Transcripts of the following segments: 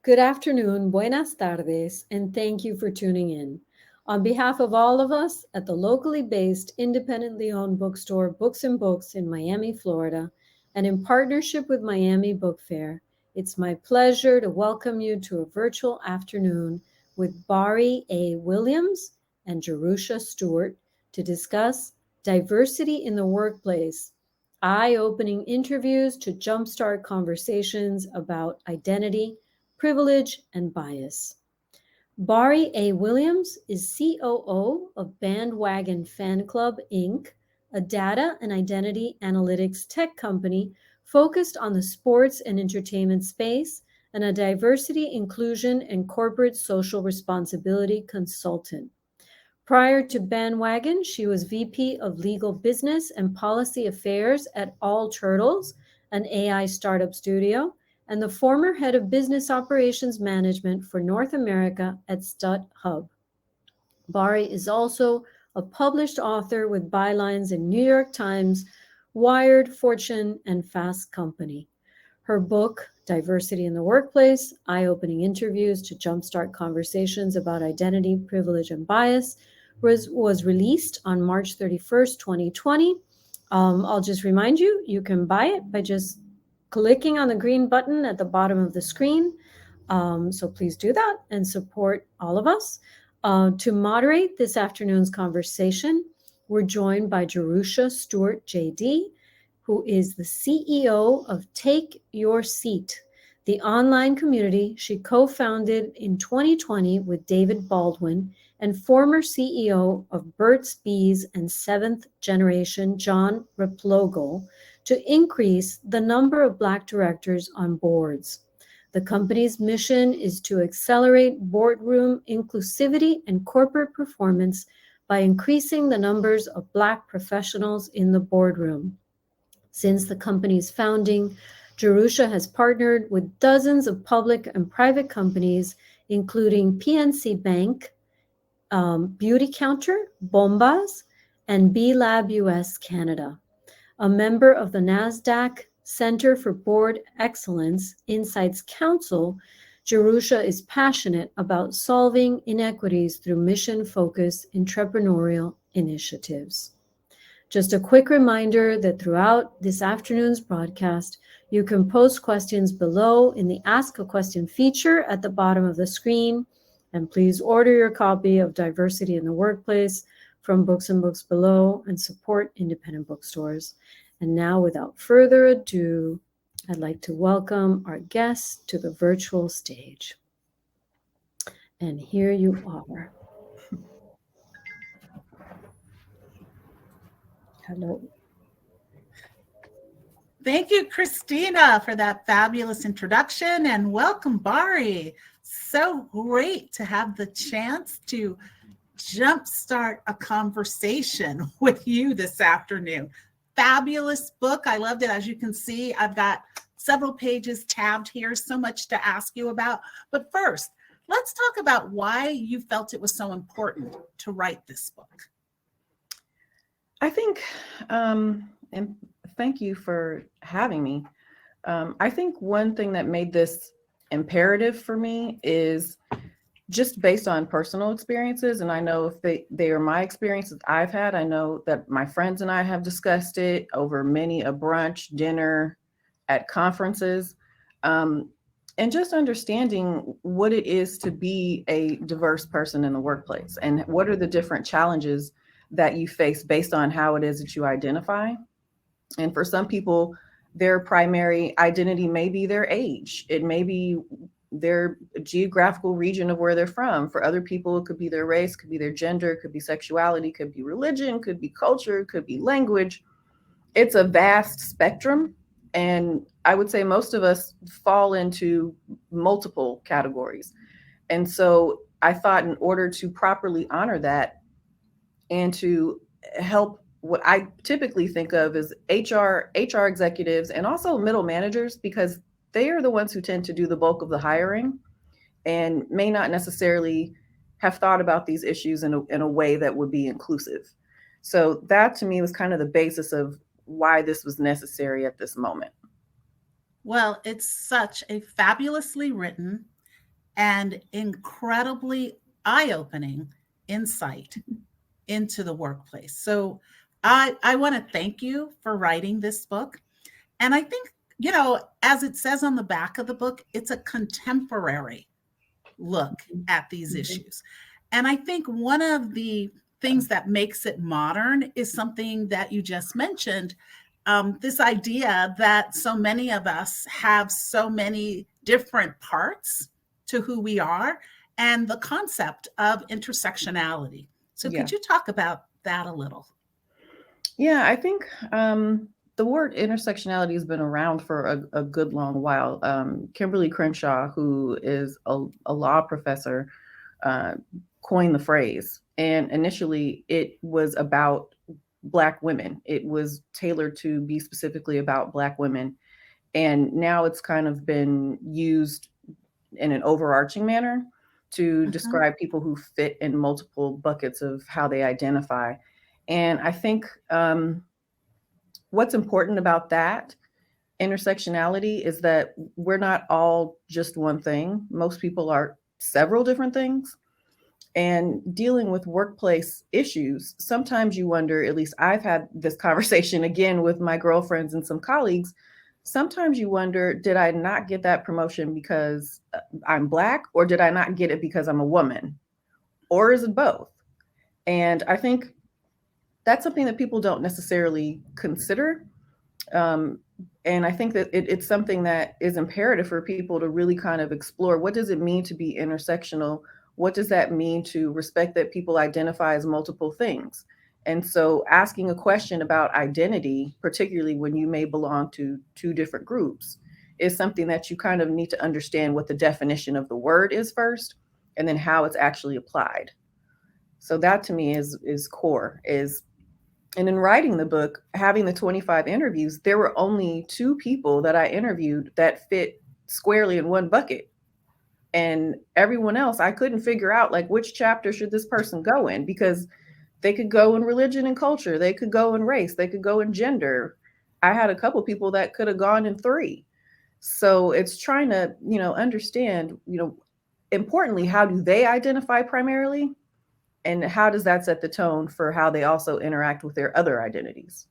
Good afternoon, buenas tardes, and thank you for tuning in. On behalf of all of us at the locally based, independently owned bookstore Books and Books in Miami, Florida, and in partnership with Miami Book Fair, it's my pleasure to welcome you to a virtual afternoon with Bärí A. Williams and Jerusha Stewart to discuss diversity in the workplace, eye-opening interviews to jumpstart conversations about identity, privilege, and bias. Bärí A. Williams is COO of Bandwagon Fan Club, Inc., a data and identity analytics tech company focused on the sports and entertainment space, and a diversity, inclusion, and corporate social responsibility consultant. Prior to Bandwagon, she was VP of Legal Business and Policy Affairs at All Turtles, an AI startup studio, and the former head of business operations management for North America at StutHub. Bärí is also a published author with bylines in New York Times, Wired, Fortune, and Fast Company. Her book, Diversity in the Workplace, Eye-Opening Interviews to Jumpstart Conversations about Identity, Privilege, and Bias, was released on March 31st, 2020. I'll just remind you, you can buy it by just clicking on the green button at the bottom of the screen. So please do that and support all of us. To moderate this afternoon's conversation, we're joined by Jerusha Stewart, JD, who is the CEO of Take Your Seat, the online community she co-founded in 2020 with David Baldwin, and former CEO of Burt's Bees and seventh generation John Replogle, to increase the number of Black directors on boards. The company's mission is to accelerate boardroom inclusivity and corporate performance by increasing the numbers of Black professionals in the boardroom. Since the company's founding, Jerusha has partnered with dozens of public and private companies, including PNC Bank, Beauty Counter, Bombas, and B-Lab US Canada. A member of the NASDAQ Center for Board Excellence Insights Council, Jerusha is passionate about solving inequities through mission-focused entrepreneurial initiatives. Just a quick reminder that throughout this afternoon's broadcast, you can post questions below in the Ask a Question feature at the bottom of the screen, and please order your copy of Diversity in the Workplace from Books and Books below and support independent bookstores. And now, without further ado, I'd like to welcome our guests to the virtual stage. And here you are. Hello. Thank you, Christina, for that fabulous introduction, and welcome, Bärí. So great to have the chance to jumpstart a conversation with you this afternoon. Fabulous book. I loved it. As you can see, I've got several pages tabbed here, so much to ask you about. But first, let's talk about why you felt it was so important to write this book. I think, and thank you for having me. I think one thing that made this imperative for me is just based on personal experiences. And I know if they are my experiences I've had, I know that my friends and I have discussed it over many a brunch, dinner, at conferences, and just understanding what it is to be a diverse person in the workplace and what are the different challenges that you face based on how it is that you identify. And for some people, their primary identity may be their age. It may be their geographical region of where they're from. For other people, it could be their race, could be their gender, could be sexuality, could be religion, could be culture, could be language. It's a vast spectrum. And I would say most of us fall into multiple categories. And so I thought in order to properly honor that and to help what I typically think of as HR executives and also middle managers, because they are the ones who tend to do the bulk of the hiring and may not necessarily have thought about these issues in a way that would be inclusive. So that to me was kind of the basis of why this was necessary at this moment. Well, it's such a fabulously written and incredibly eye-opening insight into the workplace. So I want to thank you for writing this book. And I think, as it says on the back of the book, it's a contemporary look at these issues. And I think one of the things that makes it modern is something that you just mentioned, this idea that so many of us have so many different parts to who we are, and the concept of intersectionality. So could you talk about that a little? Yeah, I think the word intersectionality has been around for a good long while. Kimberly Crenshaw, who is a law professor, coined the phrase. And initially it was about Black women. It was tailored to be specifically about Black women. And now it's kind of been used in an overarching manner to describe people who fit in multiple buckets of how they identify. And I think what's important about that intersectionality is that we're not all just one thing. Most people are several different things. And dealing with workplace issues, sometimes you wonder, at least I've had this conversation again with my girlfriends and some colleagues, sometimes you wonder, did I not get that promotion because I'm Black, or did I not get it because I'm a woman? Or is it both? And I think that's something that people don't necessarily consider. And I think that it's something that is imperative for people to really kind of explore. What does it mean to be intersectional? What does that mean to respect that people identify as multiple things? And so asking a question about identity, particularly when you may belong to two different groups, is something that you kind of need to understand what the definition of the word is first, and then how it's actually applied. So that to me is core. And in writing the book, having the 25 interviews, there were only 2 people that I interviewed that fit squarely in one bucket. And everyone else, I couldn't figure out like which chapter should this person go in, because they could go in religion and culture, they could go in race, they could go in gender. I had a couple people that could have gone in 3. So it's trying to, understand, importantly, how do they identify primarily? And how does that set the tone for how they also interact with their other identities?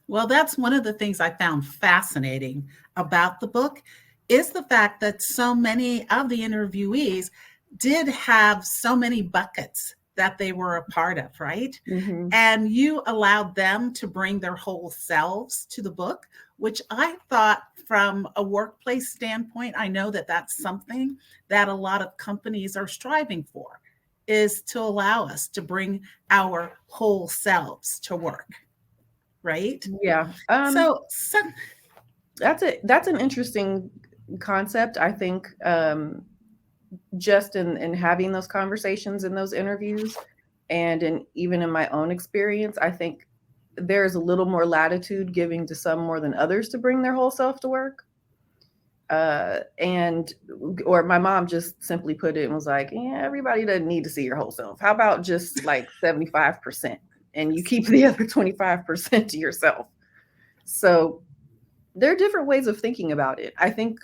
Well, that's one of the things I found fascinating about the book, is the fact that so many of the interviewees did have so many buckets that they were a part of, right? Mm-hmm. And you allowed them to bring their whole selves to the book, which I thought, from a workplace standpoint, I know that that's something that a lot of companies are striving for, is to allow us to bring our whole selves to work, right? Yeah. So that's an interesting concept. I think just in having those conversations in those interviews, and even in my own experience, I think there's a little more latitude giving to some more than others to bring their whole self to work. Or my mom just simply put it and was like, yeah, everybody doesn't need to see your whole self. How about just like 75%, and you keep the other 25% to yourself? So there are different ways of thinking about it. I think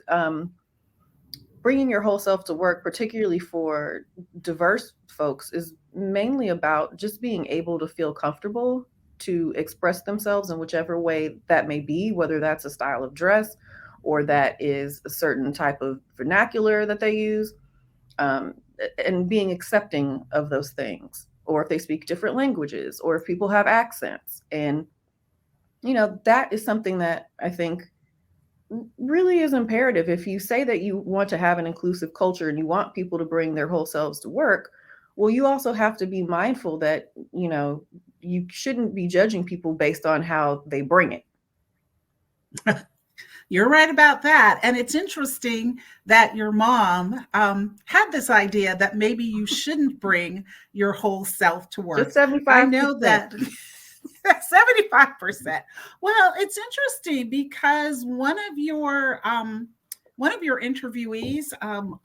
bringing your whole self to work, particularly for diverse folks, is mainly about just being able to feel comfortable to express themselves in whichever way that may be, whether that's a style of dress or that is a certain type of vernacular that they use, and being accepting of those things, or if they speak different languages, or if people have accents. And, that is something that I think really is imperative. If you say that you want to have an inclusive culture and you want people to bring their whole selves to work, well, you also have to be mindful that, you shouldn't be judging people based on how they bring it. You're right about that. And it's interesting that your mom had this idea that maybe you shouldn't bring your whole self to work. Just 75%. I know that 75%. Well, it's interesting because one of your interviewees,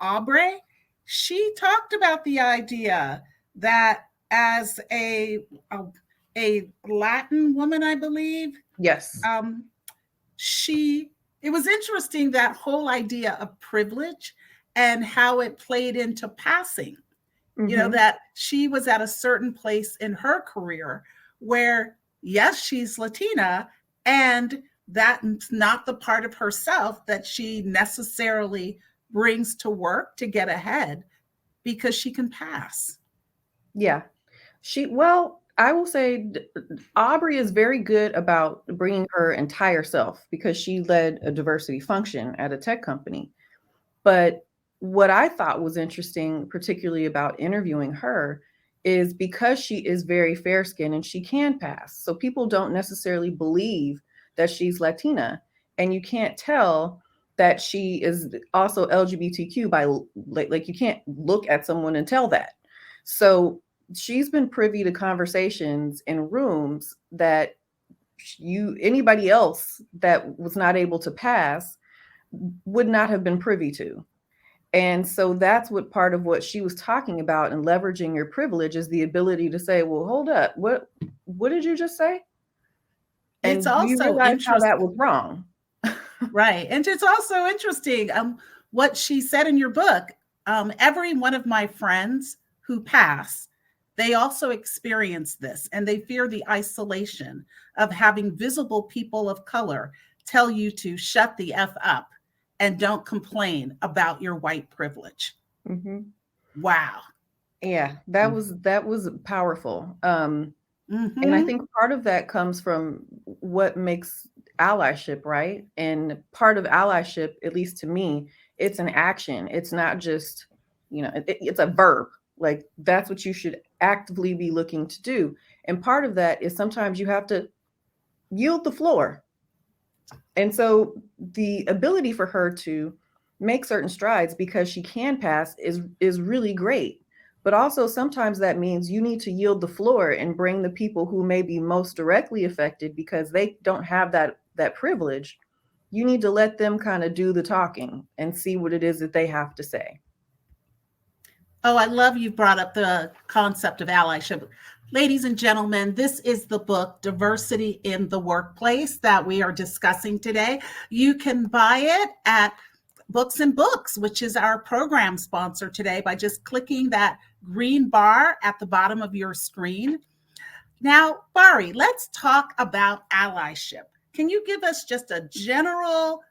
Aubrey, she talked about the idea that as a Latin woman, I believe. Yes. It was interesting, that whole idea of privilege and how it played into passing. You know, Mhm. that she was at a certain place in her career where, yes, she's Latina, and that's not the part of herself that she necessarily brings to work to get ahead because she can pass. Yeah. Well, I will say Aubrey is very good about bringing her entire self because she led a diversity function at a tech company. But what I thought was interesting, particularly about interviewing her, is because she is very fair skinned and she can pass. So people don't necessarily believe that she's Latina. And you can't tell that she is also LGBTQ by like you can't look at someone and tell that. So she's been privy to conversations in rooms that anybody else that was not able to pass would not have been privy to. And so that's what part of what she was talking about, and leveraging your privilege is the ability to say, well, hold up, what did you just say? It's And do you also realize how that interesting, was wrong? right? And it's also interesting what she said in your book. Every one of my friends who pass, they also experience this, and they fear the isolation of having visible people of color tell you to shut the F up and don't complain about your white privilege. Mm-hmm. Wow. Yeah, that was powerful. And I Mm-hmm. think part of that comes from what makes allyship, right? And part of allyship, at least to me, it's an action. It's not just, it's a verb. Like that's what you should actively be looking to do. And part of that is sometimes you have to yield the floor. And so the ability for her to make certain strides because she can pass is really great. But also sometimes that means you need to yield the floor and bring the people who may be most directly affected because they don't have that privilege. You need to let them kind of do the talking and see what it is that they have to say. Oh, I love you brought up the concept of allyship. Ladies and gentlemen, this is the book Diversity in the Workplace that we are discussing today. You can buy it at Books and Books, which is our program sponsor today, by just clicking that green bar at the bottom of your screen. Now, Bärí, let's talk about allyship. Can you give us just a general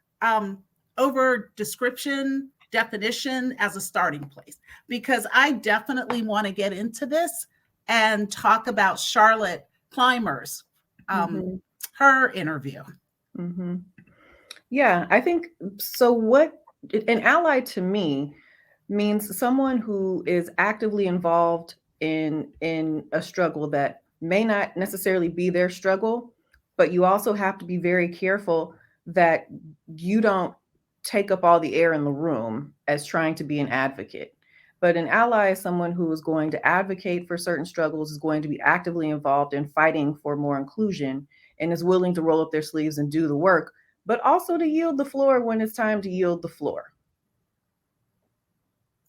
over description, definition as a starting place? Because I definitely want to get into this and talk about Charlotte Clymer's her interview. Mm-hmm. Yeah, I think so. What an ally to me means someone who is actively involved in a struggle that may not necessarily be their struggle, but you also have to be very careful that you don't take up all the air in the room as trying to be an advocate. But an ally is someone who is going to advocate for certain struggles, is going to be actively involved in fighting for more inclusion, and is willing to roll up their sleeves and do the work, but also to yield the floor when it's time to yield the floor.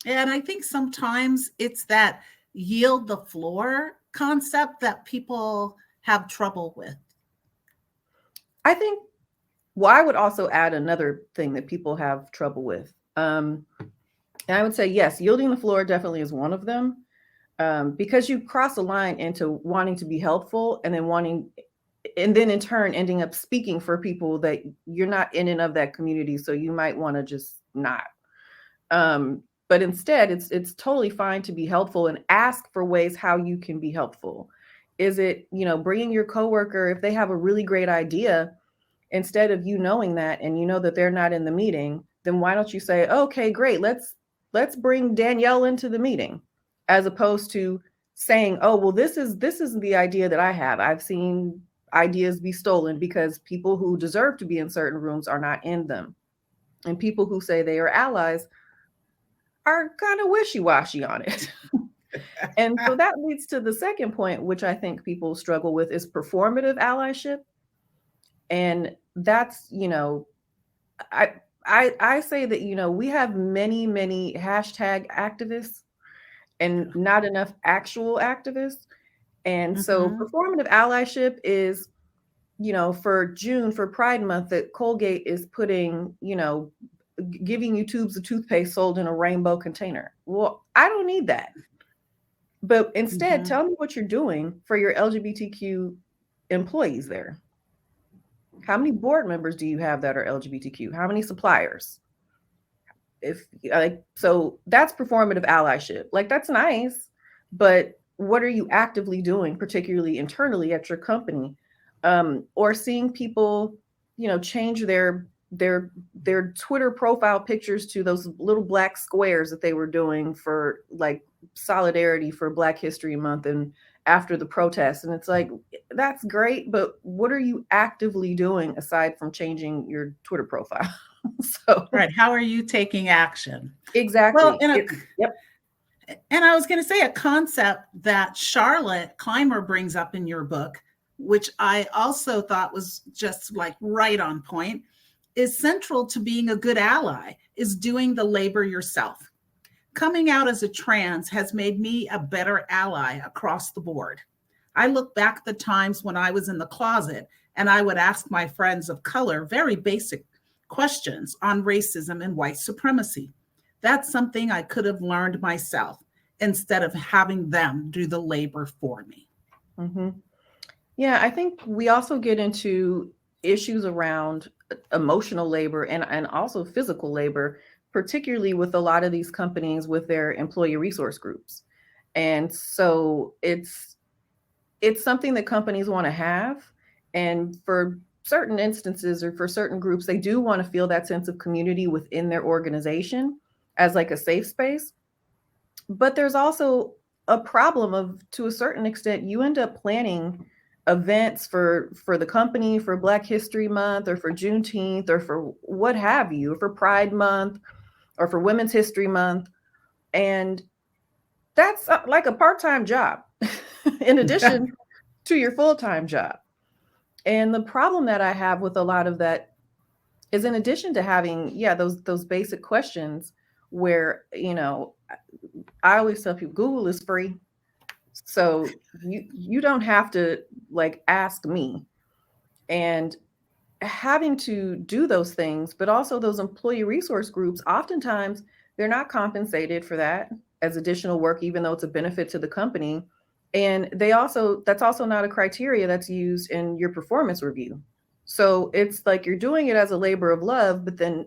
And I think sometimes it's that yield the floor concept that people have trouble with. I think, well, I would also add another thing that people have trouble with. And I would say, yes, yielding the floor definitely is one of them, because you cross a line into wanting to be helpful and then in turn ending up speaking for people that you're not in and of that community. So you might want to just not. But instead, it's totally fine to be helpful and ask for ways how you can be helpful. Is it, bringing your coworker, if they have a really great idea, instead of you knowing that and you know that they're not in the meeting, then why don't you say, okay, great, let's bring Danielle into the meeting, as opposed to saying, oh, well, this isn't the idea that I have. I've seen ideas be stolen because people who deserve to be in certain rooms are not in them. And people who say they are allies are kind of wishy-washy on it. And so that leads to the second point, which I think people struggle with, is performative allyship. And that's, I say that, we have many, many hashtag activists and not enough actual activists. And so performative allyship is, for June, for Pride Month, that Colgate is putting, giving you tubes of toothpaste sold in a rainbow container. Well, I don't need that. But instead, tell me what you're doing for your LGBTQ employees there. How many board members do you have that are LGBTQ? How many suppliers? So that's performative allyship. Like, that's nice, but what are you actively doing, particularly internally at your company? Or seeing people, change their Twitter profile pictures to those little black squares that they were doing for like solidarity for Black History Month and after the protests. And it's like, that's great, but what are you actively doing aside from changing your Twitter profile? So, right. How are you taking action? Exactly. Well, Yep. And I was going to say a concept that Charlotte Clymer brings up in your book, which I also thought was just like right on point, is central to being a good ally, is doing the labor yourself. Coming out as a trans has made me a better ally across the board. I look back at the times when I was in the closet and I would ask my friends of color very basic questions on racism and white supremacy. That's something I could have learned myself instead of having them do the labor for me. Mm-hmm. Yeah, I think we also get into issues around emotional labor and also physical labor, particularly with a lot of these companies with their employee resource groups. And so it's something that companies want to have. And for certain instances or for certain groups, they do want to feel that sense of community within their organization as like a safe space. But there's also a problem of, to a certain extent, you end up planning events for the company for Black History Month or for Juneteenth or for what have you, or for Pride Month or for Women's History Month. And that's like a part-time job in addition to your full-time job. And the problem that I have with a lot of that is, in addition to having, those basic questions where, I always tell people Google is free. So you don't have to like ask me. And having to do those things, but also those employee resource groups, oftentimes they're not compensated for that as additional work, even though it's a benefit to the company. And that's also not a criteria that's used in your performance review. So it's like you're doing it as a labor of love, but then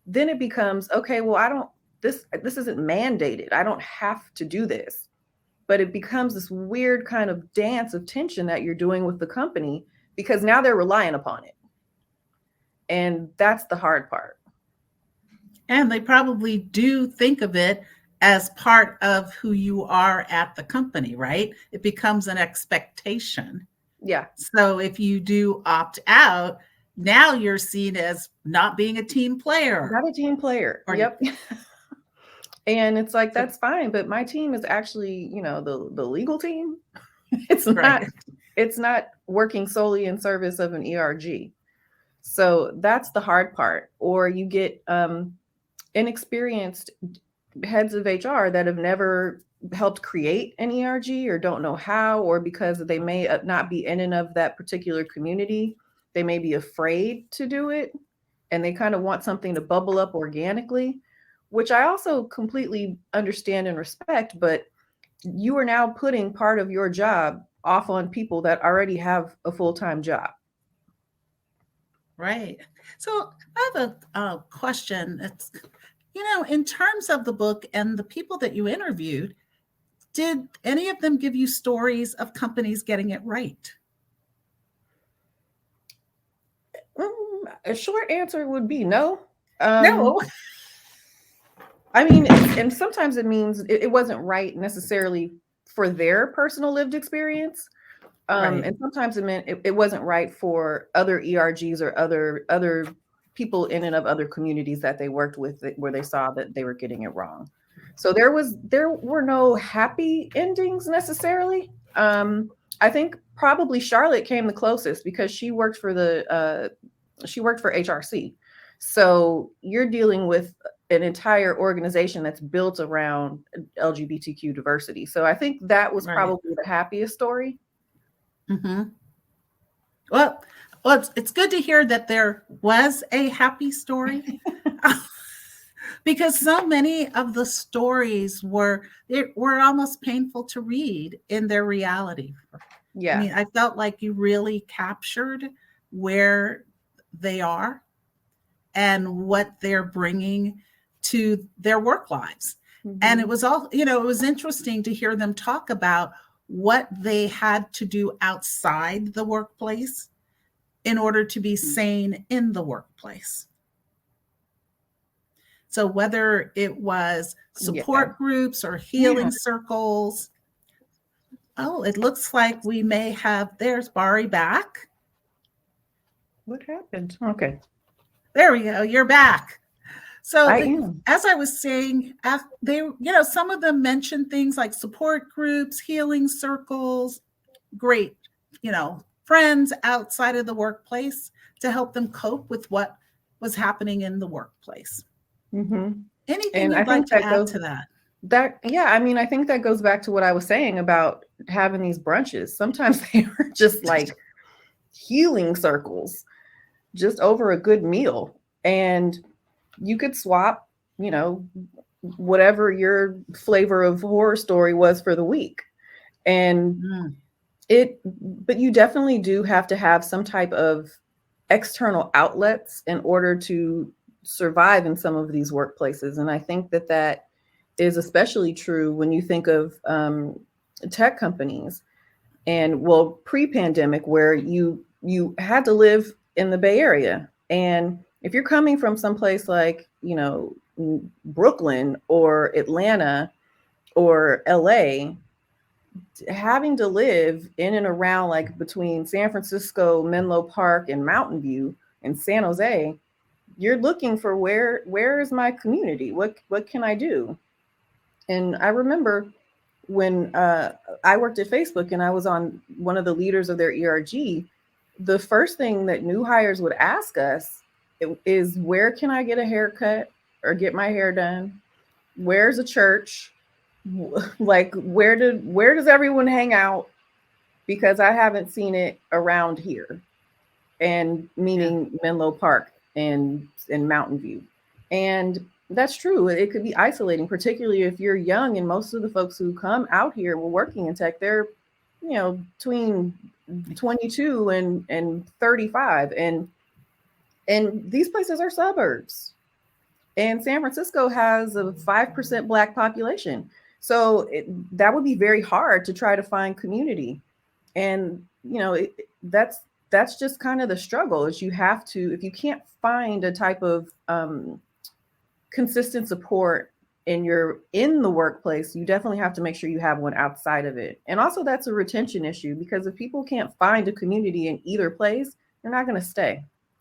it becomes, okay, well, this isn't mandated. I don't have to do this. But it becomes this weird kind of dance of tension that you're doing with the company because now they're relying upon it. And that's the hard part. And they probably do think of it as part of who you are at the company, right? It becomes an expectation. Yeah. So if you do opt out, now you're seen as not being a team player. Not a team player. Yep. And it's like, that's fine, but my team is actually, the legal team. It's not working solely in service of an ERG. So that's the hard part. Or you get inexperienced heads of HR that have never helped create an ERG or don't know how, or because they may not be in and of that particular community, they may be afraid to do it. And they kind of want something to bubble up organically, which I also completely understand and respect, but you are now putting part of your job off on people that already have a full-time job. Right. So I have a question. It's, in terms of the book and the people that you interviewed, did any of them give you stories of companies getting it right? A short answer would be no. No. I mean, and sometimes it means it wasn't right necessarily for their personal lived experience. Right. And sometimes it meant it wasn't right for other ERGs or other people in and of other communities that they worked with where they saw that they were getting it wrong. So there were no happy endings necessarily. I think probably Charlotte came the closest because she worked for HRC. So you're dealing with an entire organization that's built around LGBTQ diversity. So I think that was probably the happiest story. Mm-hmm. Well, it's good to hear that there was a happy story. because so many of the stories were almost painful to read in their reality. Yeah. I mean, I felt like you really captured where they are and what they're bringing to their work lives. Mm-hmm. And it was all, it was interesting to hear them talk about what they had to do outside the workplace in order to be sane in the workplace. So whether it was support groups or healing circles. Oh, it looks like we may have, there's Bärí back. What happened? Okay. There we go. You're back. So as I was saying, they, some of them mentioned things like support groups, healing circles, great, friends outside of the workplace to help them cope with what was happening in the workplace. Mm-hmm. Anything you'd like to add to that? I think that goes back to what I was saying about having these brunches. Sometimes they were just like healing circles, just over a good meal. And you could swap, whatever your flavor of horror story was for the week. And but you definitely do have to have some type of external outlets in order to survive in some of these workplaces. And I think that is especially true when you think of tech companies and pre-pandemic, where you had to live in the Bay Area. And if you're coming from someplace like, Brooklyn or Atlanta or LA, having to live in and around, like between San Francisco, Menlo Park, and Mountain View and San Jose, you're looking for where is my community? What can I do? And I remember when I worked at Facebook and I was on one of the leaders of their ERG, the first thing that new hires would ask us is, where can I get a haircut or get my hair done? Where's a church? Like, where does everyone hang out? Because I haven't seen it around here. And meaning Menlo Park and Mountain View. And that's true. It could be isolating, particularly if you're young, and most of the folks who come out here were working in tech, they're, between 22 and 35. And these places are suburbs. And San Francisco has a 5% Black population. So that would be very hard to try to find community. And, that's just kind of the struggle, is you have to, if you can't find a type of consistent support in the workplace, you definitely have to make sure you have one outside of it. And also that's a retention issue, because if people can't find a community in either place, they're not going to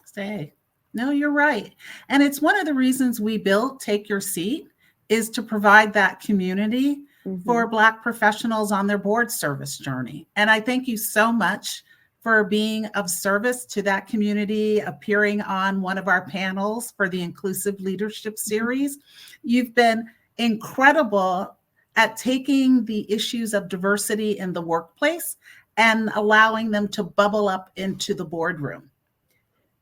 stay. No, you're right. And it's one of the reasons we built Take Your Seat, is to provide that community for Black professionals on their board service journey. And I thank you so much for being of service to that community, appearing on one of our panels for the Inclusive Leadership Series. You've been incredible at taking the issues of diversity in the workplace and allowing them to bubble up into the boardroom.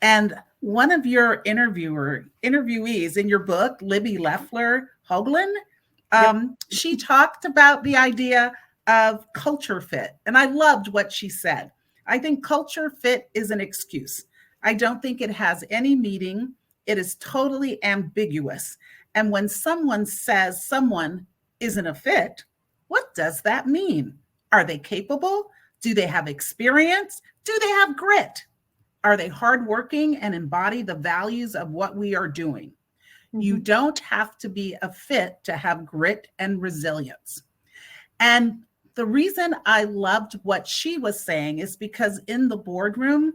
And one of your interviewees in your book, Libby Leffler Hoagland, she talked about the idea of culture fit. And I loved what she said. I think culture fit is an excuse. I don't think it has any meaning. It is totally ambiguous. And when someone says someone isn't a fit, what does that mean? Are they capable? Do they have experience? Do they have grit? Are they hardworking and embody the values of what we are doing? You don't have to be a fit to have grit and resilience. And the reason I loved what she was saying is because in the boardroom,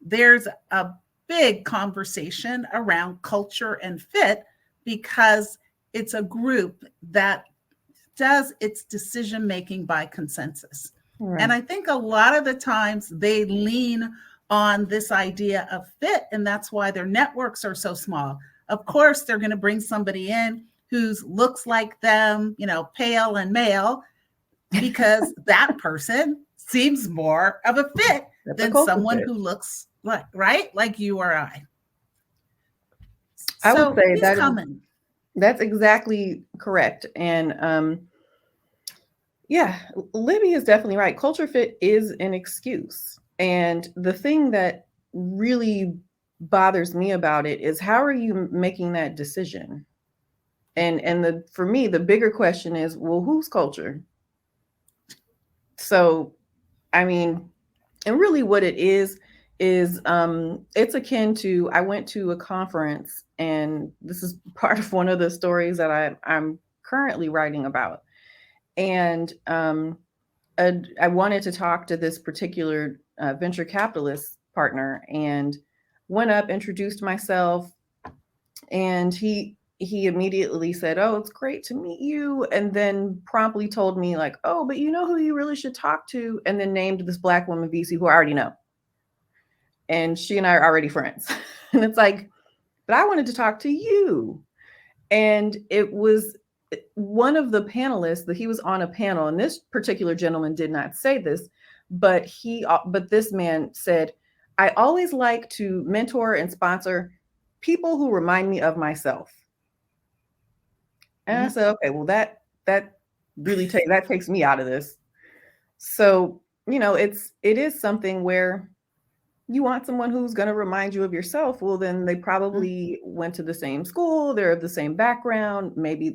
there's a big conversation around culture and fit, because it's a group that does its decision-making by consensus. Right. And I think a lot of the times they lean on this idea of fit, and that's why their networks are so small. Of course, they're going to bring somebody in who looks like them, pale and male, because that person seems more of a fit than someone who looks like you or I. I would say that That's exactly correct. And yeah, Libby is definitely right. Culture fit is an excuse. And the thing that really bothers me about it is, how are you making that decision? And for me, the bigger question is, well, whose culture? So, I mean, and really what it is it's akin to, I went to a conference, and this is part of one of the stories that I'm currently writing about. And I wanted to talk to this particular venture capitalist partner, and went up, introduced myself, and he immediately said, "Oh, it's great to meet you," and then promptly told me, like, "Oh, but you know who you really should talk to," and then named this Black woman VC who I already know, and she and I are already friends. And it's like, but I wanted to talk to you. And it was one of the panelists that he was on a panel, and this particular gentleman did not say this, but this man said, "I always like to mentor and sponsor people who remind me of myself." And I said, okay, well, that really takes me out of this. So, it is something where you want someone who's going to remind you of yourself. Well, then they probably went to the same school, they're of the same background. Maybe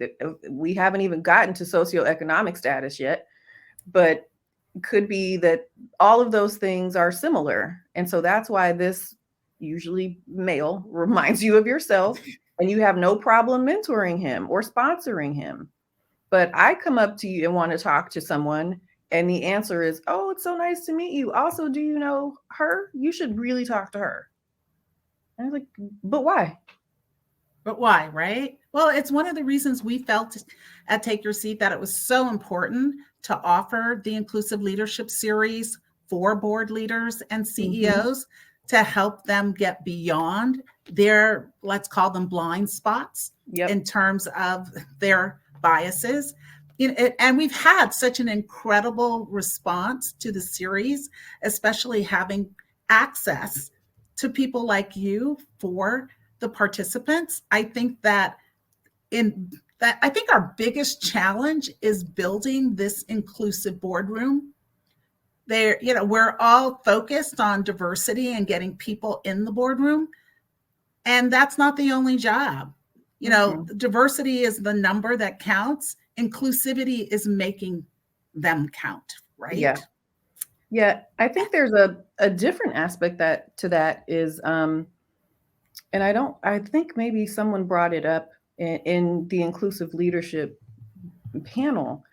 we haven't even gotten to socioeconomic status yet, but it could be that all of those things are similar. And so that's why this usually male reminds you of yourself, and you have no problem mentoring him or sponsoring him. But I come up to you and want to talk to someone, and the answer is, "Oh, it's so nice to meet you. Also, do you know her? You should really talk to her." And I was like, but why? But why, right? Well, it's one of the reasons we felt at Take Your Seat that it was so important to offer the Inclusive Leadership Series for board leaders and CEOs to help them get beyond their, let's call them blind spots in terms of their biases. And we've had such an incredible response to the series, especially having access to people like you for the participants. I think that our biggest challenge is building this inclusive boardroom. We're all focused on diversity and getting people in the boardroom, and that's not the only job. Diversity is the number that counts. Inclusivity is making them count, right? Yeah. I think there's a different aspect to that is, and I think maybe someone brought it up in the inclusive leadership panel,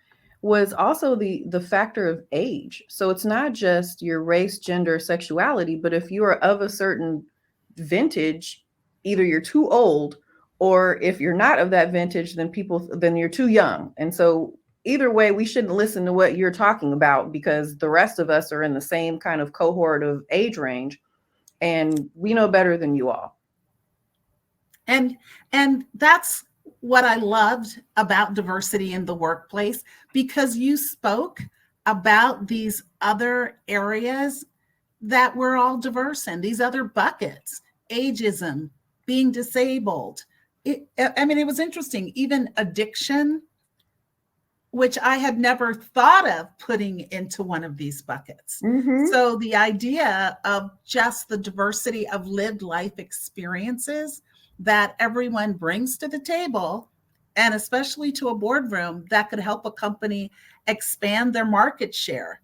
was also the factor of age. So it's not just your race, gender, sexuality, but if you are of a certain vintage, either you're too old, or if you're not of that vintage, then you're too young. And so either way, we shouldn't listen to what you're talking about, because the rest of us are in the same kind of cohort of age range, and we know better than you all. And that's what I loved about diversity in the workplace, because you spoke about these other areas that we're all diverse in, these other buckets: ageism, being disabled. It was interesting, even addiction, which I had never thought of putting into one of these buckets. So the idea of just the diversity of lived life experiences that everyone brings to the table, and especially to a boardroom, that could help a company expand their market share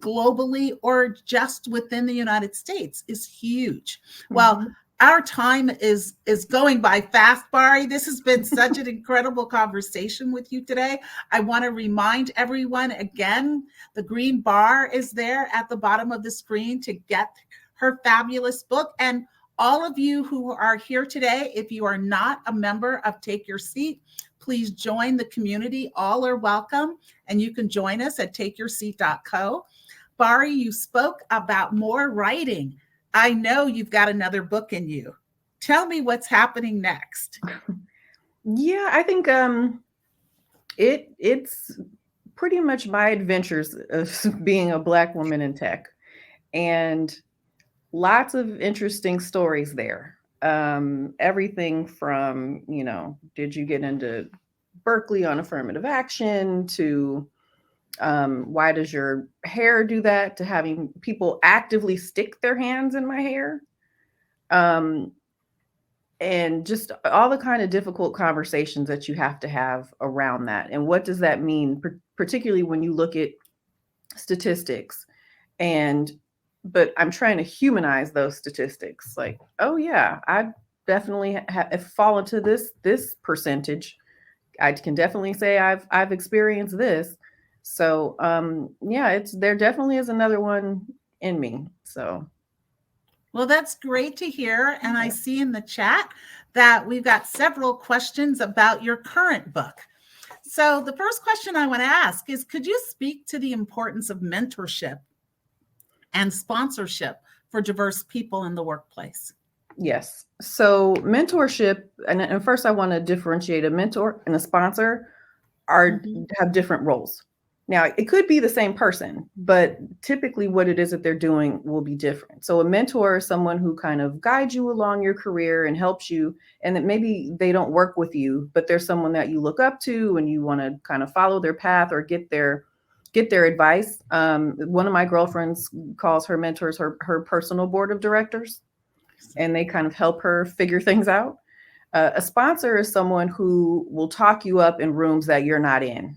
globally or just within the United States, is huge. Well, our time is going by fast, Bärí. This has been such an incredible conversation with you today. I want to remind everyone again, the green bar is there at the bottom of the screen to get her fabulous book. And all of you who are here today, if you are not a member of Take Your Seat, please join the community. All are welcome, and you can join us at takeyourseat.co. Bärí, you spoke about more writing. I know you've got another book in you. Tell me what's happening next. Yeah, I think it's pretty much my adventures of being a Black woman in tech, and lots of interesting stories there. everything from, did you get into Berkeley on affirmative action to why does your hair do that, to having people actively stick their hands in my hair. And just all the kind of difficult conversations that you have to have around that. And what does that mean, particularly when you look at statistics? But I'm trying to humanize those statistics. Like, oh yeah, I definitely have fallen to this percentage. I can definitely say I've experienced this. So yeah, there definitely is another one in me. So. Well, that's great to hear. And I see in the chat that we've got several questions about your current book. So the first question I want to ask is, could you speak to the importance of mentorship and sponsorship for diverse people in the workplace? Yes. So mentorship, and first I want to differentiate a mentor and a sponsor have different roles. Now, it could be the same person, but typically what it is that they're doing will be different. So a mentor is someone who kind of guides you along your career and helps you, and that maybe they don't work with you, but there's someone that you look up to and you want to kind of follow their path or get their advice. One of my girlfriends calls her mentors her personal board of directors, and they kind of help her figure things out. A sponsor is someone who will talk you up in rooms that you're not in.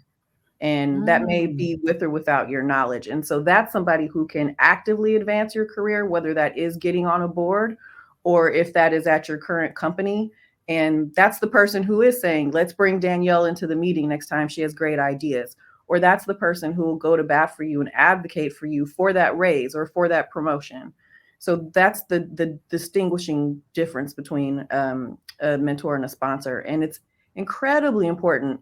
And that may be with or without your knowledge. And so that's somebody who can actively advance your career, whether that is getting on a board or if that is at your current company. And that's the person who is saying, let's bring Danielle into the meeting next time she has great ideas. Or that's the person who will go to bat for you and advocate for you for that raise or for that promotion. So that's the distinguishing difference between a mentor and a sponsor. And it's incredibly important,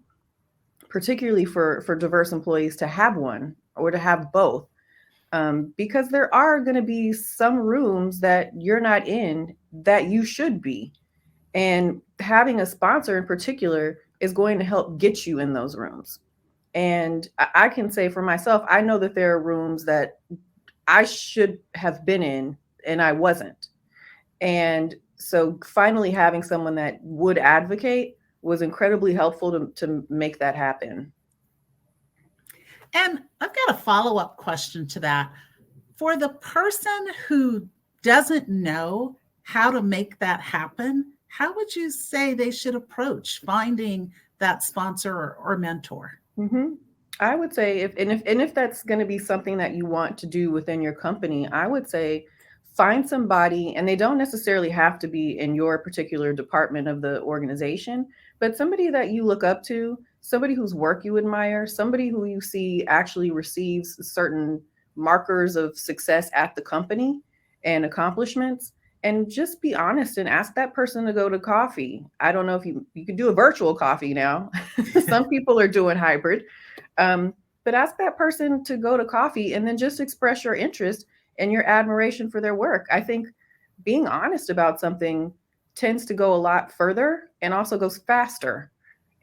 particularly for diverse employees, to have one or to have both, because there are going to be some rooms that you're not in that you should be. And having a sponsor in particular is going to help get you in those rooms. And I can say for myself, I know that there are rooms that I should have been in and I wasn't. And so finally having someone that would advocate was incredibly helpful to make that happen. And I've got a follow-up question to that. For the person who doesn't know how to make that happen, how would you say they should approach finding that sponsor or mentor? Mm-hmm. I would say if that's going to be something that you want to do within your company, I would say find somebody, and they don't necessarily have to be in your particular department of the organization, but somebody that you look up to, somebody whose work you admire, somebody who you see actually receives certain markers of success at the company and accomplishments, and just be honest and ask that person to go to coffee. I don't know if you can do a virtual coffee now. Some people are doing hybrid. But ask that person to go to coffee and then just express your interest and your admiration for their work. I think being honest about something tends to go a lot further and also goes faster.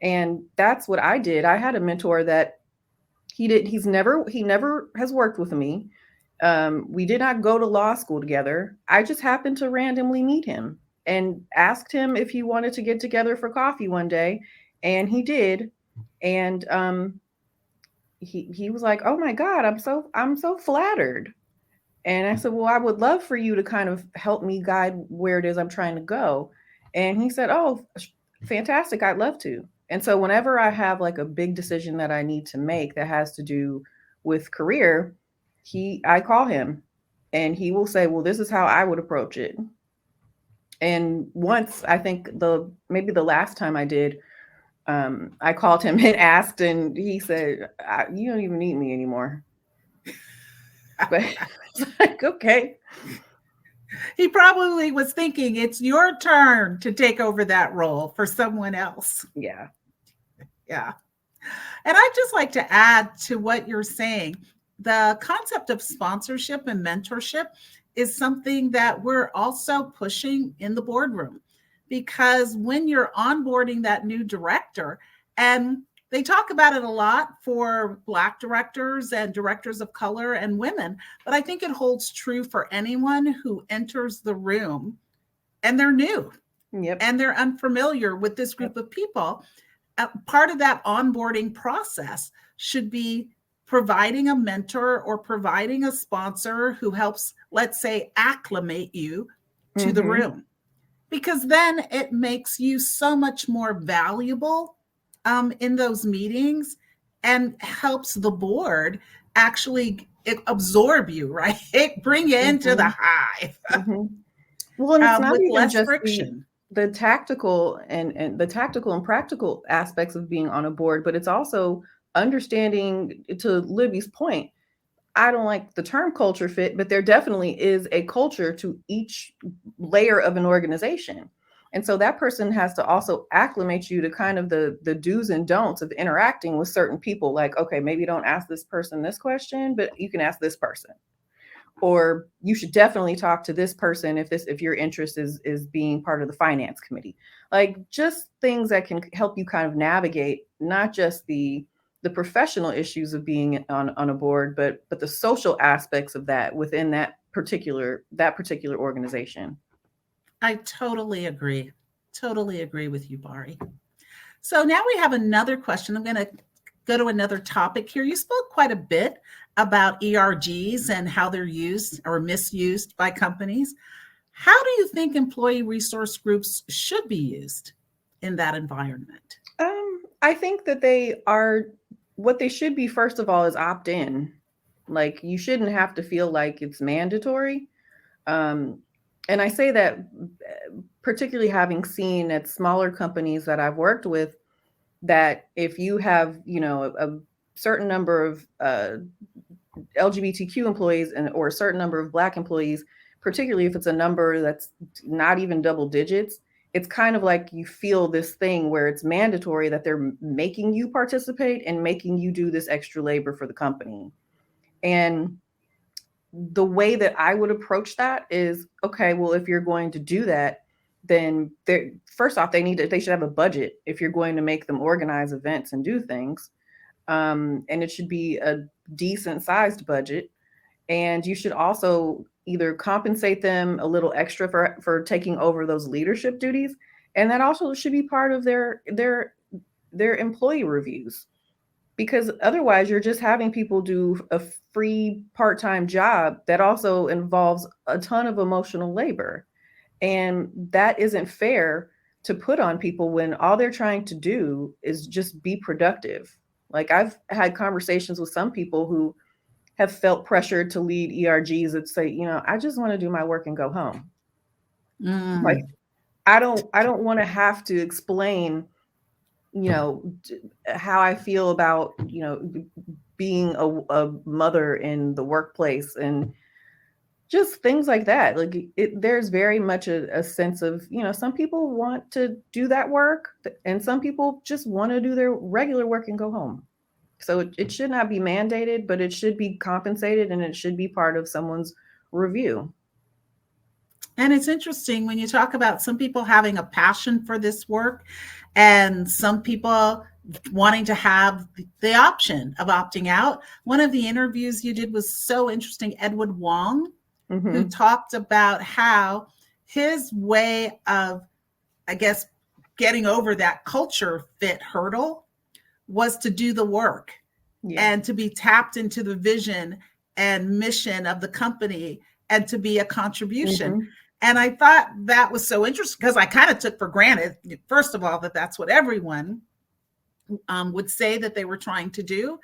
And that's what I did. I had a mentor that he never has worked with me. We did not go to law school together. I just happened to randomly meet him and asked him if he wanted to get together for coffee one day. And he did. And he was like, "Oh my God, I'm so flattered." And I said, "Well, I would love for you to kind of help me guide where it is I'm trying to go." And he said, "Oh, fantastic. I'd love to." And so whenever I have like a big decision that I need to make that has to do with career, I call him and he will say, "Well, this is how I would approach it." And once, I think maybe the last time I did, I called him and asked, and he said, "You don't even need me anymore." But it's like, okay. He probably was thinking it's your turn to take over that role for someone else. Yeah. Yeah. And I'd just like to add to what you're saying. The concept of sponsorship and mentorship is something that we're also pushing in the boardroom, because when you're onboarding that new director, and they talk about it a lot for Black directors and directors of color and women, but I think it holds true for anyone who enters the room and they're new. Yep. And they're unfamiliar with this group of people. Part of that onboarding process should be providing a mentor or providing a sponsor who helps, let's say, acclimate you to the room, because then it makes you so much more valuable in those meetings and helps the board actually absorb you, right? Bring you into the hive. Well, and it's not with even less just friction. the tactical and the tactical and practical aspects of being on a board, but it's also understanding, to Libby's point, I don't like the term culture fit, but there definitely is a culture to each layer of an organization. And so that person has to also acclimate you to kind of the do's and don'ts of interacting with certain people. Like, okay, maybe don't ask this person this question, but you can ask this person. Or you should definitely talk to this person if your interest is being part of the finance committee. Like, just things that can help you kind of navigate not just the professional issues of being on a board, but the social aspects of that within that particular organization. I totally agree. Totally agree with you, Bärí. So now we have another question. I'm going to go to another topic here. You spoke quite a bit about ERGs and how they're used or misused by companies. How do you think employee resource groups should be used in that environment? I think that what they should be, first of all, is opt-in. Like, you shouldn't have to feel like it's mandatory. And I say that particularly having seen at smaller companies that I've worked with, that if you have, a certain number of LGBTQ employees or a certain number of Black employees, particularly if it's a number that's not even double digits, it's kind of like you feel this thing where it's mandatory that they're making you participate and making you do this extra labor for the company. And the way that I would approach that is, okay, well, if you're going to do that, then first off, they should have a budget if you're going to make them organize events and do things. And it should be a decent sized budget. And you should also either compensate them a little extra for taking over those leadership duties. And that also should be part of their employee reviews, because otherwise you're just having people do a free part-time job that also involves a ton of emotional labor. And that isn't fair to put on people when all they're trying to do is just be productive. Like, I've had conversations with some people who have felt pressured to lead ERGs that say, I just want to do my work and go home. Like, I don't want to have to explain, how I feel about, being a mother in the workplace and just things like that. Like, there's very much a sense of, some people want to do that work and some people just want to do their regular work and go home. So it should not be mandated, but it should be compensated and it should be part of someone's review. And it's interesting when you talk about some people having a passion for this work and some people wanting to have the option of opting out. One of the interviews you did was so interesting. Edward Wong, who talked about how his way of, I guess, getting over that culture fit hurdle was to do the work and to be tapped into the vision and mission of the company and to be a contribution. And I thought that was so interesting because I kind of took for granted, first of all, that that's what everyone would say that they were trying to do.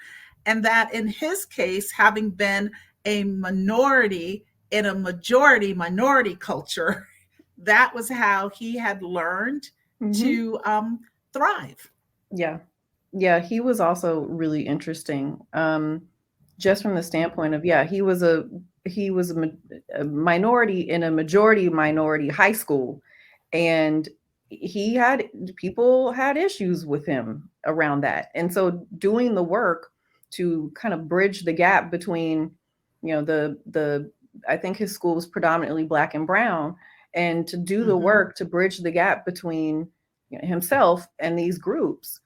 And that in his case, having been a minority in a majority minority culture, that was how he had learned to thrive. Yeah, he was also really interesting. Just from the standpoint of, he was a minority in a majority minority high school, and people had issues with him around that. And so doing the work to kind of bridge the gap between, I think his school was predominantly Black and brown, and to do the work to bridge the gap between himself and these groups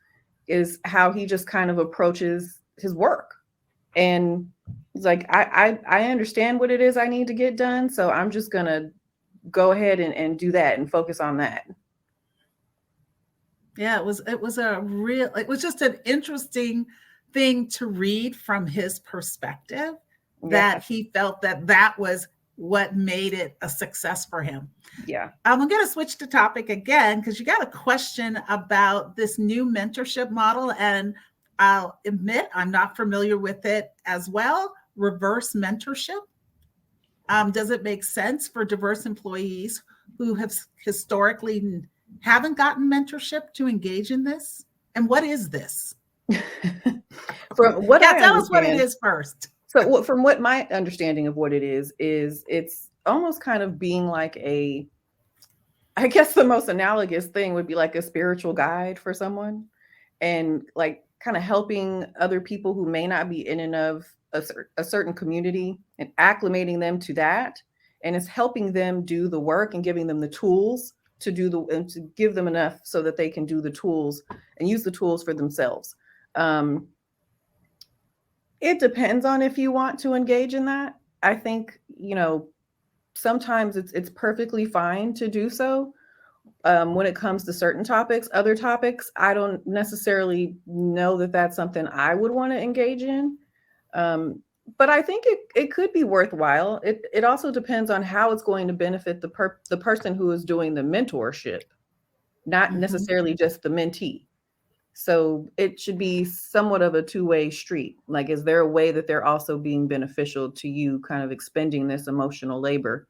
is how he just kind of approaches his work. And it's like, I understand what it is I need to get done. So I'm just going to go ahead and do that and focus on that. Yeah, it was just an interesting thing to read from his perspective, that he felt that was what made it a success for him. Yeah. I'm going to switch to topic again, because you got a question about this new mentorship model, and I'll admit I'm not familiar with it as well. Reverse mentorship. Does it make sense for diverse employees who have historically haven't gotten mentorship to engage in this? And what is this? From what I tell us what it is first. So from what my understanding of what it is it's almost kind of being like I guess the most analogous thing would be like a spiritual guide for someone, and like kind of helping other people who may not be in and of a certain community and acclimating them to that. And it's helping them do the work and giving them the tools to and to give them enough so that they can do the tools and use the tools for themselves. It depends on if you want to engage in that. I think, sometimes it's perfectly fine to do so. When it comes to certain topics, other topics, I don't necessarily know that that's something I would want to engage in. But I think it could be worthwhile. It also depends on how it's going to benefit the person who is doing the mentorship, not necessarily just the mentee. So it should be somewhat of a two-way street. Like, is there a way that they're also being beneficial to you, kind of expending this emotional labor?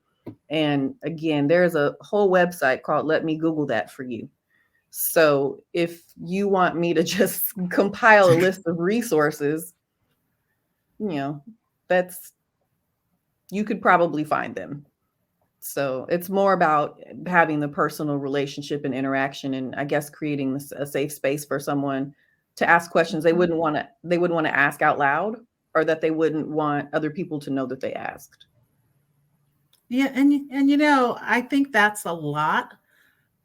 And again, there's a whole website called Let Me Google That for you. So if you want me to just compile a list of resources, you could probably find them. So it's more about having the personal relationship and interaction, and I guess creating a safe space for someone to ask questions they wouldn't want to ask out loud, or that they wouldn't want other people to know that they asked. Yeah, and I think that's a lot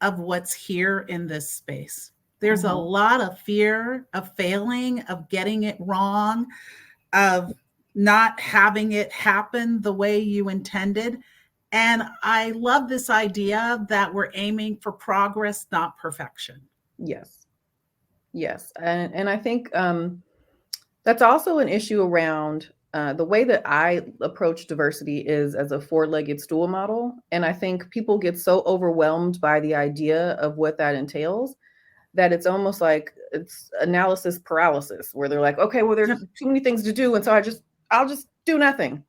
of what's here in this space. There's a lot of fear of failing, of getting it wrong, of not having it happen the way you intended. And I love this idea that we're aiming for progress, not perfection. Yes. And I think that's also an issue around the way that I approach diversity is as a four-legged stool model. And I think people get so overwhelmed by the idea of what that entails that it's almost like it's analysis paralysis, where they're like, okay, well, there's too many things to do, and so I'll just do nothing.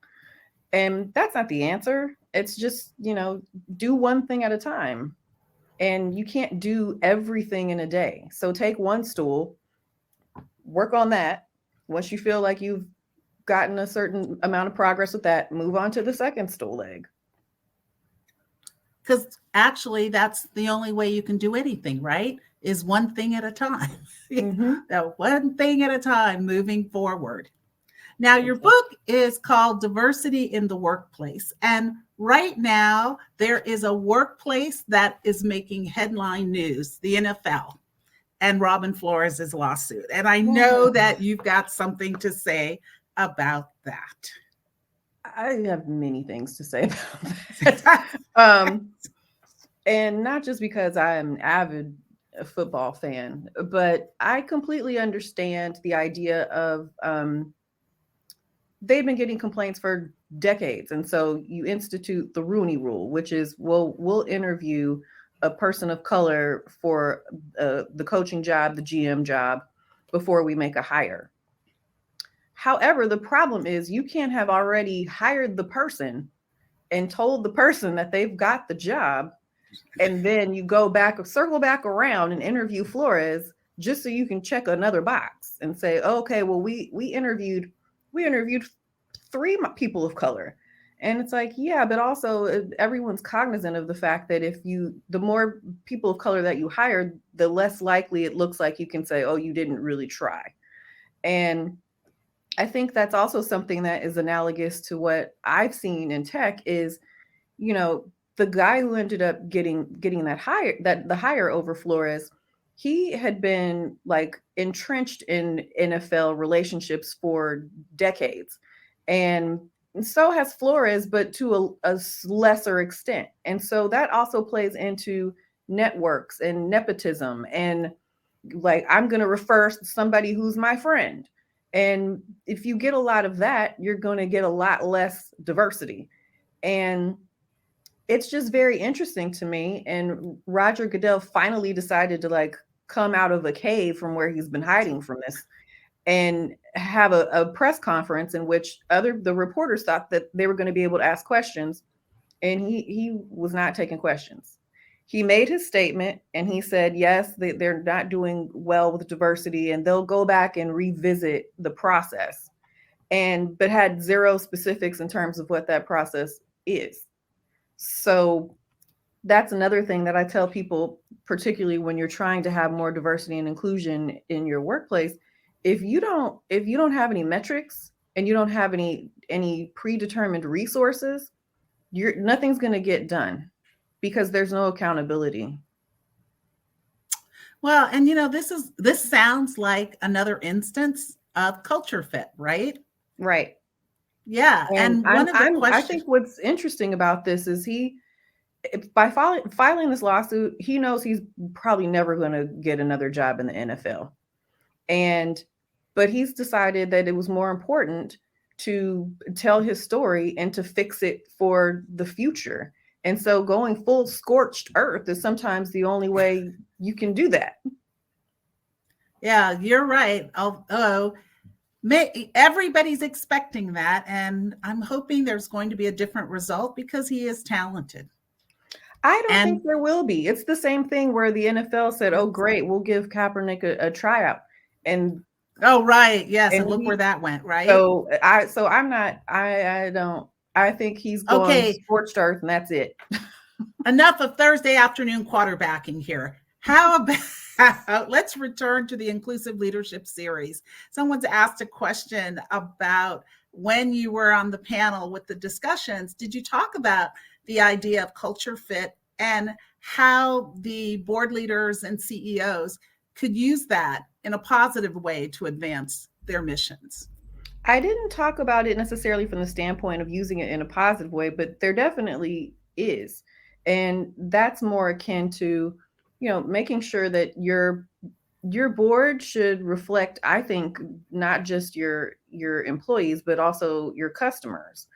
And that's not the answer. It's just, do one thing at a time. And you can't do everything in a day. So take one stool, work on that. Once you feel like you've gotten a certain amount of progress with that, move on to the second stool leg. Because actually, that's the only way you can do anything, right? Is one thing at a time. That one thing at a time, moving forward. Now, your book is called Diversity in the Workplace. And right now, there is a workplace that is making headline news, the NFL, and Robin Flores' lawsuit. And I know that you've got something to say about that. I have many things to say about that. And not just because I am an avid football fan, but I completely understand the idea of they've been getting complaints for decades. And so you institute the Rooney Rule, which is we'll interview a person of color for the coaching job, the GM job, before we make a hire. However, the problem is you can't have already hired the person and told the person that they've got the job, and then you circle back around and interview Flores just so you can check another box and say, okay, well, we interviewed 3 people of color. And it's like, yeah, but also everyone's cognizant of the fact that the more people of color that you hired, the less likely it looks like you can say, oh, you didn't really try. And I think that's also something that is analogous to what I've seen in tech is, the guy who ended up getting the hire over Flores, he had been like entrenched in NFL relationships for decades. And so has Flores, but to a lesser extent. And so that also plays into networks and nepotism, and like, I'm going to refer somebody who's my friend. And if you get a lot of that, you're going to get a lot less diversity. And it's just very interesting to me. And Roger Goodell finally decided to like come out of a cave from where he's been hiding from this and have a press conference in which the reporters thought that they were going to be able to ask questions, and he was not taking questions. He made his statement and he said, yes, they're not doing well with diversity and they'll go back and revisit the process, but had zero specifics in terms of what that process is. So that's another thing that I tell people, particularly when you're trying to have more diversity and inclusion in your workplace. If you don't have any metrics and you don't have any predetermined resources, nothing's going to get done because there's no accountability. Well, and this sounds like another instance of culture fit, right? Right. Yeah. And one of the questions, I think what's interesting about this is by filing this lawsuit, he knows he's probably never going to get another job in the NFL. But he's decided that it was more important to tell his story and to fix it for the future. And so going full scorched earth is sometimes the only way you can do that. Yeah, you're right. Although everybody's expecting that. And I'm hoping there's going to be a different result because he is talented. I don't think there will be. It's the same thing where the NFL said, oh, great, we'll give Kaepernick a tryout. And oh, right. Yes. And look where that went, right? I think he's going scorched earth and that's it. Enough of Thursday afternoon quarterbacking here. How about let's return to the Inclusive Leadership Series. Someone's asked a question about when you were on the panel with the discussions. Did you talk about the idea of culture fit and how the board leaders and CEOs could use that in a positive way to advance their missions? I didn't talk about it necessarily from the standpoint of using it in a positive way, but there definitely is. And that's more akin to, making sure that your board should reflect, I think, not just your employees, but also your customers.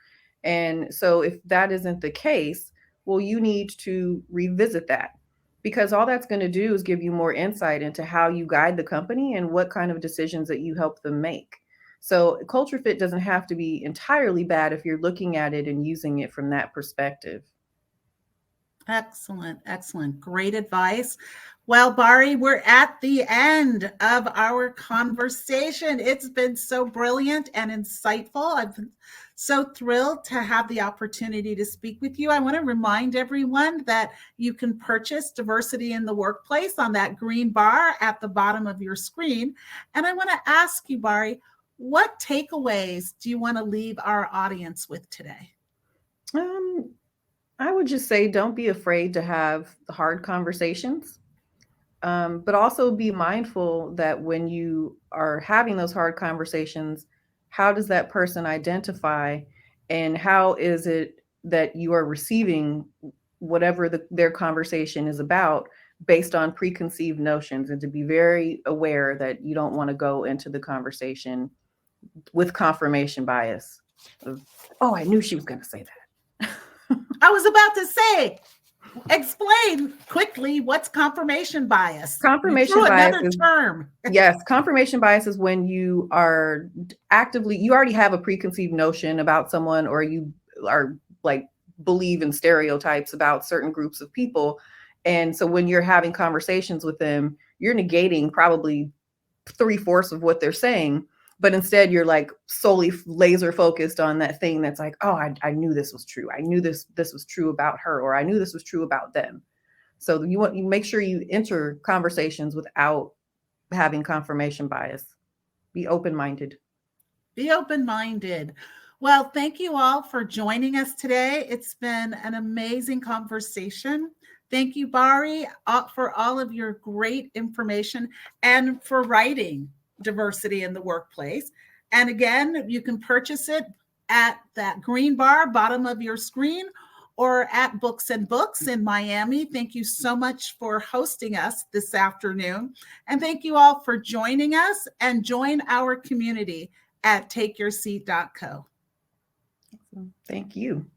And so if that isn't the case, well, you need to revisit that, because all that's going to do is give you more insight into how you guide the company and what kind of decisions that you help them make. So culture fit doesn't have to be entirely bad if you're looking at it and using it from that perspective. Excellent. Excellent. Great advice. Well, Bärí, we're at the end of our conversation. It's been so brilliant and insightful. I've been so thrilled to have the opportunity to speak with you. I want to remind everyone that you can purchase Diversity in the Workplace on that green bar at the bottom of your screen. And I want to ask you, Bärí, what takeaways do you want to leave our audience with today? I would just say, don't be afraid to have hard conversations, but also be mindful that when you are having those hard conversations, how does that person identify, and how is it that you are receiving whatever their conversation is about based on preconceived notions, and to be very aware that you don't want to go into the conversation with confirmation bias. Oh, I knew she was going to say that. I was about to say, explain quickly what's confirmation bias. Confirmation bias another term. Yes, confirmation bias is when you are you already have a preconceived notion about someone, or you are like believe in stereotypes about certain groups of people. And so when you're having conversations with them, you're negating probably 3/4 of what they're saying. But instead, you're like solely laser focused on that thing that's like, oh, I knew this was true. I knew this was true about her, or I knew this was true about them. So you make sure you enter conversations without having confirmation bias. Be open-minded. Be open-minded. Well, thank you all for joining us today. It's been an amazing conversation. Thank you, Bärí, for all of your great information and for writing Diversity in the Workplace. And again, you can purchase it at that green bar, bottom of your screen, or at Books and Books in Miami. Thank you so much for hosting us this afternoon. And thank you all for joining us, and join our community at takeyourseat.co. Thank you.